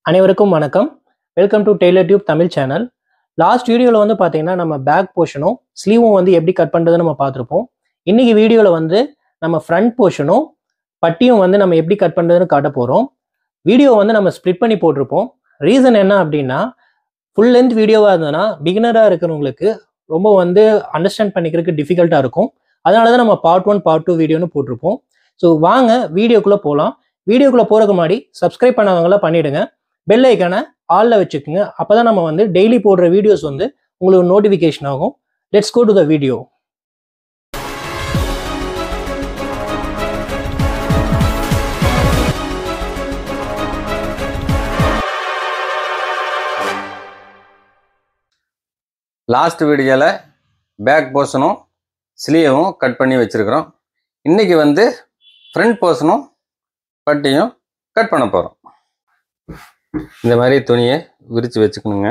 அனைவருக்கும் வணக்கம். Welcome to Taylor tube Tamil channel. Last வீடியோவில் வந்து பார்த்தீங்கன்னா நம்ம பேக் போர்ஷனும் ஸ்லீவும் வந்து எப்படி கட் பண்ணுறதுன்னு நம்ம பார்த்துருப்போம். இன்னைக்கு வீடியோவில் வந்து நம்ம ஃப்ரண்ட் போர்ஷனும் பட்டியும் வந்து நம்ம எப்படி கட் பண்ணுறதுன்னு காட்ட போகிறோம். வீடியோ வந்து நம்ம ஸ்ப்ளிட் பண்ணி போட்டிருப்போம். ரீசன் என்ன அப்படின்னா, ஃபுல் லென்த் வீடியோவாக இருந்ததுன்னா பிகினராக இருக்கிறவங்களுக்கு ரொம்ப வந்து அண்டர்ஸ்டாண்ட் பண்ணிக்கிறதுக்கு டிஃபிகல்ட்டாக இருக்கும். அதனால தான் நம்ம பார்ட் 1 பார்ட் 2 வீடியோன்னு போட்டிருப்போம். ஸோ வாங்க வீடியோக்குள்ளே போகலாம். வீடியோக்குள்ளே போகிறதுக்கு முன்னாடி சப்ஸ்கிரைப் பண்ணாதவங்களாம் பண்ணிவிடுங்க. பெல் ஐக்கானை ஆலில் வச்சுக்கோங்க. அப்போ தான் நம்ம வந்து டெய்லி போடுற வீடியோஸ் வந்து உங்களுக்கு நோட்டிஃபிகேஷன் ஆகும். Let's go to the video. Last வீடியோவில் பேக் போர்ஷனும் ஸ்லீவும் கட் பண்ணி வச்சுருக்கிறோம். இன்றைக்கி வந்து ஃப்ரண்ட் போர்ஷனும் பட்டியும் கட் பண்ண போகிறோம். இந்த மாதிரி துணியை விரித்து வச்சுக்கணுங்க.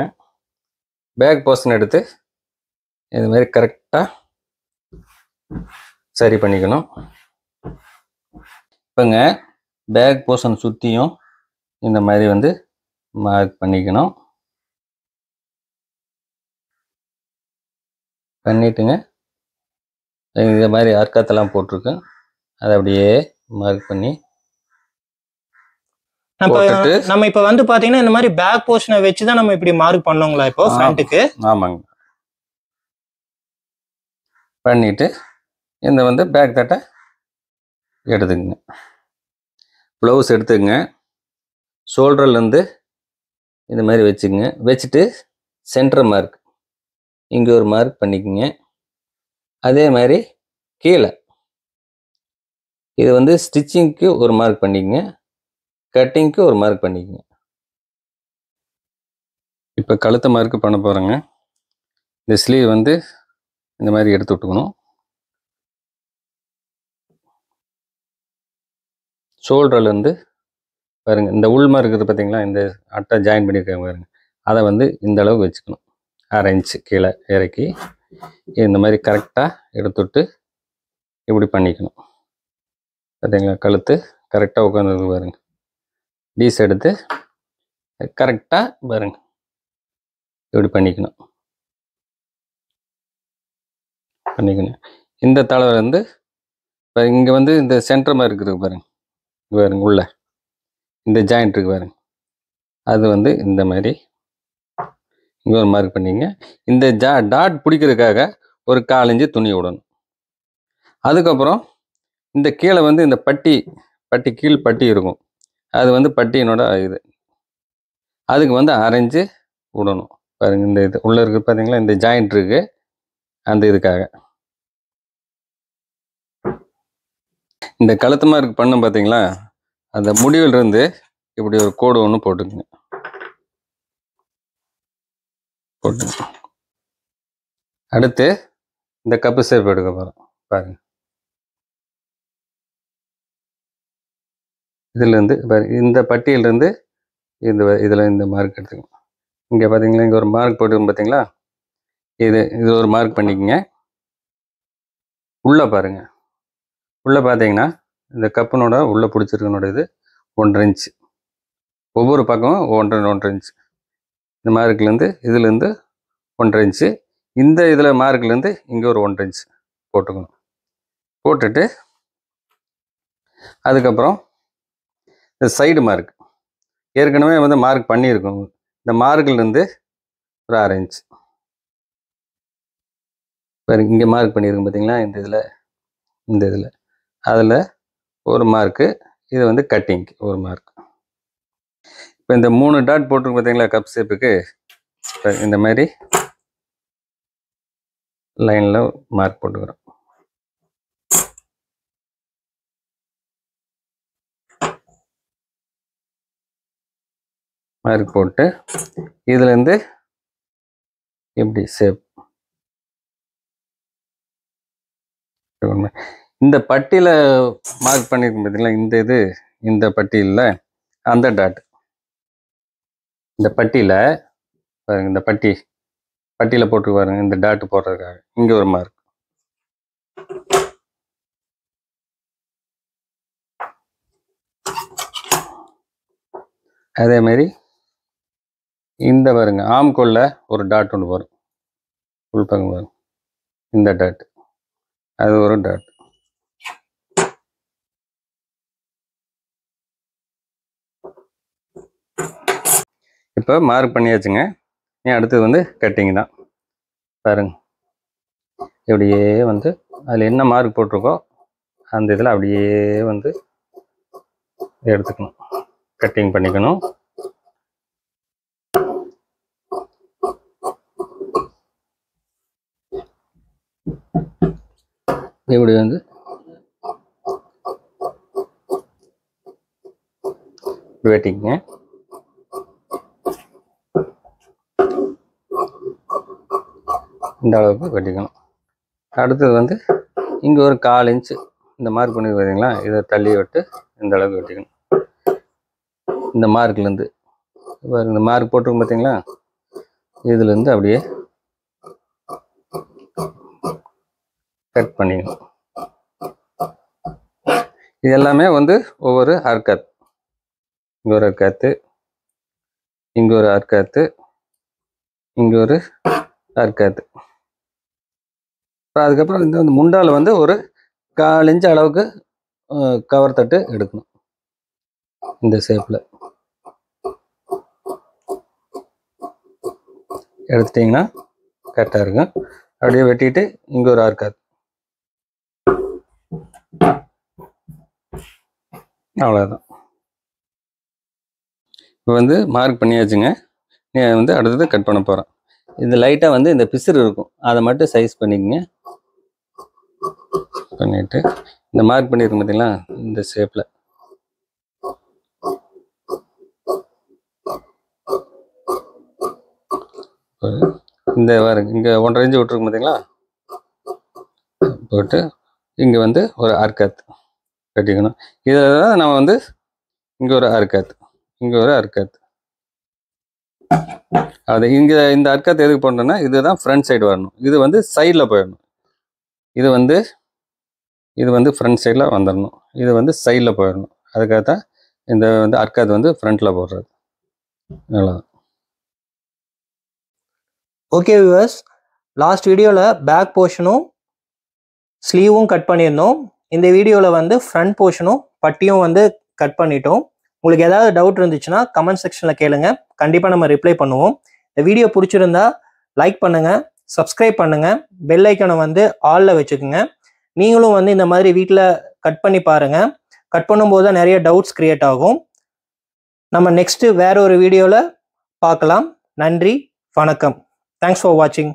பேக் போர்ஷன் எடுத்து இந்த மாதிரி கரெக்டாக சரி பண்ணிக்கணும். இப்போங்க பேக் போர்ஷன் சுற்றியும் இந்த மாதிரி வந்து மார்க் பண்ணிக்கணும். பண்ணிட்டுங்க இந்த மாதிரி அர்க்கத்தெல்லாம் போட்டிருக்கு, அதை அப்படியே மார்க் பண்ணி நம்ம இப்போ வந்து பாத்தீங்கன்னா இந்த மாதிரி பேக் போர்ஷனை வச்சு தான் நம்ம இப்படி மார்க் பண்ணோங்களா இப்போ ஃப்ரண்ட்டுக்கு? ஆமாங்க. பண்ணிட்டு இந்த வந்து பேக் தட்டை எடுத்துக்கங்க. ப்ளவுஸ் எடுத்துக்கங்க. ஷோல்டர்லேருந்து இந்த மாதிரி வச்சுக்கோங்க. வச்சுட்டு சென்டர் மார்க் இங்கே ஒரு மார்க் பண்ணிக்கோங்க. அதே மாதிரி கீழே இது வந்து ஸ்டிச்சிங்க்கு ஒரு மார்க் பண்ணிக்கங்க, கட்டிங்க்கு ஒரு மார்க் பண்ணிக்கங்க. இப்போ கழுத்தை மார்க் பண்ண போகிறேங்க. இந்த ஸ்லீவ் வந்து இந்த மாதிரி எடுத்து விட்டுக்கணும். ஷோல்டர்லேருந்து பாருங்கள், இந்த உள் மார்க் இருக்குது பார்த்தீங்களா, இந்த அட்டை ஜாயின் பண்ணியிருக்காங்க பாருங்கள், அதை வந்து இந்த அளவுக்கு வச்சுக்கணும். 1/2 இன்ச்சு கீழே இறக்கி இந்த மாதிரி கரெக்டாக எடுத்துவிட்டு இப்படி பண்ணிக்கணும். பார்த்தீங்களா, கழுத்து கரெக்டாக உட்காந்துருக்கு பாருங்கள். டீஸ் எடுத்து கரெக்டாக பாருங்கள் இப்படி பண்ணிக்கணும். இந்த தலை வந்து இப்போ இங்கே வந்து இந்த சென்டர் மாதிரி இருக்குது பாருங்க, இங்கே பாருங்க, உள்ள இந்த ஜாயிண்ட் இருக்குது பாருங்க, அது வந்து இந்த மாதிரி இங்கே ஒரு மார்க் பண்ணிங்க. இந்த டாட் பிடிக்கிறதுக்காக ஒரு 1/4 இன்ச்சு துணி விடணும். அதுக்கப்புறம் இந்த கீழே வந்து இந்த பட்டி கீழ் பட்டி இருக்கும், அது வந்து பட்டியினோட இது, அதுக்கு வந்து 1/2 இன்ச்சு விடணும் பாருங்க. இந்த இது உள்ளே இருக்குது பார்த்தீங்களா, இந்த ஜாயிண்ட் இருக்குது, அந்த இதுக்காக இந்த கழுத்து மார்க் பண்ணும் பார்த்தீங்களா, அந்த முடிவிலிருந்து இப்படி ஒரு கோடு ஒன்று போட்டுக்குங்க. அடுத்து இந்த கப்பு ஷேப் எடுக்க போகிறோம் பாருங்க. இதுலேருந்து இந்த பட்டியிலிருந்து இதில் இந்த மார்க் எடுத்துக்கணும். இங்கே பார்த்தீங்களா, இங்கே ஒரு மார்க் போட்டுக்கோங்க பார்த்தீங்களா, இது ஒரு மார்க் பண்ணிக்கங்க. உள்ளே பாருங்க, உள்ளே பார்த்தீங்கன்னா இந்த கப்புனோட உள்ளே பிடிச்சிருக்கனோட இது 1/2 இன்ச்சு, ஒவ்வொரு பக்கமும் 1.5 இன்ச்சு. இந்த மார்க்லேருந்து இதுலேருந்து 1/2 இன்ச்சு, இந்த இதில் மார்க்லேருந்து இங்கே ஒரு 1/2 இன்ச்சு போட்டுக்கணும். போட்டுட்டு அதுக்கப்புறம் இந்த சைடு மார்க் ஏற்கனவே வந்து மார்க் பண்ணியிருக்கோம், இந்த மார்க்லேருந்து ஒரு 1/2 இன்ச்சு பாருங்க, இங்கே மார்க் பண்ணியிருக்கோம் பார்த்தீங்களா, இந்த இதில் அதில் ஒரு மார்க்கு, இது வந்து கட்டிங்க்கு ஒரு மார்க். இப்போ இந்த 3 டாட் போட்டிருக்கு பார்த்தீங்களா கப் ஷேப்புக்கு, இந்த மாதிரி லைனில் மார்க் போட்டுக்கிறோம். மார்க் போட்டு இதுலேருந்து எப்படி ஷேப் இந்த பட்டியில் மார்க் பண்ணியிருக்கோம் பார்த்தீங்களா, இந்த பட்டியில் அந்த டாட், இந்த பட்டியில் பாருங்க, இந்த பட்டியில் போட்டு பாருங்க, இந்த டாட் போடுறதுக்காக இங்கே ஒரு மார்க். அதே மாதிரி இந்த பாருங்க ஆம்கோல்ல ஒரு டாட் ஒன்று வரும், உள் பக்கம் வரும், இந்த டாட், அது ஒரு டாட். இப்போ மார்க் பண்ணியாச்சுங்க. நீ அடுத்தது வந்து கட்டிங் தான். பாருங்க இப்படியே வந்து அதில் என்ன மார்க் போட்டிருக்கோ அந்த இதில் அப்படியே வந்து எடுத்துக்கணும், கட்டிங் பண்ணிக்கணும். இப்படி வந்து வெட்டிங்க. இந்த அளவுக்கு வெட்டிக்கணும். அடுத்தது வந்து இங்கே ஒரு 1/4 இன்ச்சு இந்த மார்க் பண்ணி பார்த்தீங்களா, இதை தள்ளி விட்டு இந்த அளவுக்கு வெட்டிக்கணும். இந்த மார்க்லேருந்து இந்த மார்க் போட்டிருக்கும் பார்த்தீங்களா, இதுலேருந்து அப்படியே கட் பண்ணிக்கணும். இது எல்லாமே வந்து ஒவ்வொரு அர்க்காத். இங்கே ஒரு அர்க்காத்து, இங்கே ஒரு அர்க்காத்து, இங்கே ஒரு அர்க்காத்து. அப்புறம் அதுக்கப்புறம் இந்த முண்டால் வந்து ஒரு 1/4 இன்ச்சு அளவுக்கு கவர் தட்டு எடுக்கணும். இந்த ஷேப்பில் எடுத்துட்டிங்கன்னா கரெக்டாக இருக்கும். அப்படியே வெட்டிட்டு இங்கே ஒரு அர்க்காத். அவ்வளோதான். இப்போ வந்து மார்க் பண்ணியாச்சுங்க. நீ வந்து அடுத்தது கட் பண்ண போகிறேன். இது லைட்டாக வந்து இந்த பிசுறு இருக்கும், அதை மட்டும் சைஸ் பண்ணிக்கங்க. பண்ணிவிட்டு இந்த மார்க் பண்ணியிருக்கோம் பார்த்தீங்களா, இந்த ஷேப்பில் இந்த இங்கே 1.5 இன்ச்சு விட்டுருக்கும் பார்த்தீங்களா, போட்டு இங்கே வந்து ஒரு அர்க்காத் கட்டிக்கணும். இதில் தான் நம்ம வந்து இங்கே ஒரு அர்க்காத், இங்கே ஒரு அர்க்காத். அது இங்கே இந்த அர்க்காத் எதுக்கு போட்டோம்னா, இதுதான் ஃப்ரண்ட் சைடு வரணும், இது வந்து சைடில் போயிடணும். இது வந்து ஃப்ரண்ட் சைடில் வந்துடணும், இது வந்து சைடில் போயிடணும். அதுக்காக தான் இந்த வந்து அர்க்காத் வந்து ஃப்ரண்ட்டில் போடுறது. அவ்வளோதான். ஓகே வியூவர்ஸ், லாஸ்ட் வீடியோவில் பேக் போர்ஷனும் ஸ்லீவும் கட் பண்ணியிருந்தோம். இந்த வீடியோவில் வந்து ஃப்ரண்ட் போர்ஷனும் பட்டியும் வந்து கட் பண்ணிட்டோம். உங்களுக்கு ஏதாவது டவுட் இருந்துச்சுன்னா கமெண்ட் செக்ஷனில் கேளுங்க, கண்டிப்பாக நம்ம ரிப்ளை பண்ணுவோம். இந்த வீடியோ பிடிச்சிருந்தா லைக் பண்ணுங்கள், சப்ஸ்கிரைப் பண்ணுங்கள், பெல் ஐக்கனை வந்து ஆலில் வச்சுக்கோங்க. நீங்களும் வந்து இந்த மாதிரி வீட்டில் கட் பண்ணி பாருங்கள். கட் பண்ணும்போது தான் நிறைய டவுட்ஸ் கிரியேட் ஆகும். நம்ம நெக்ஸ்ட்டு வேற ஒரு வீடியோவில் பார்க்கலாம். நன்றி, வணக்கம். தேங்க்ஸ் ஃபார் வாட்சிங்.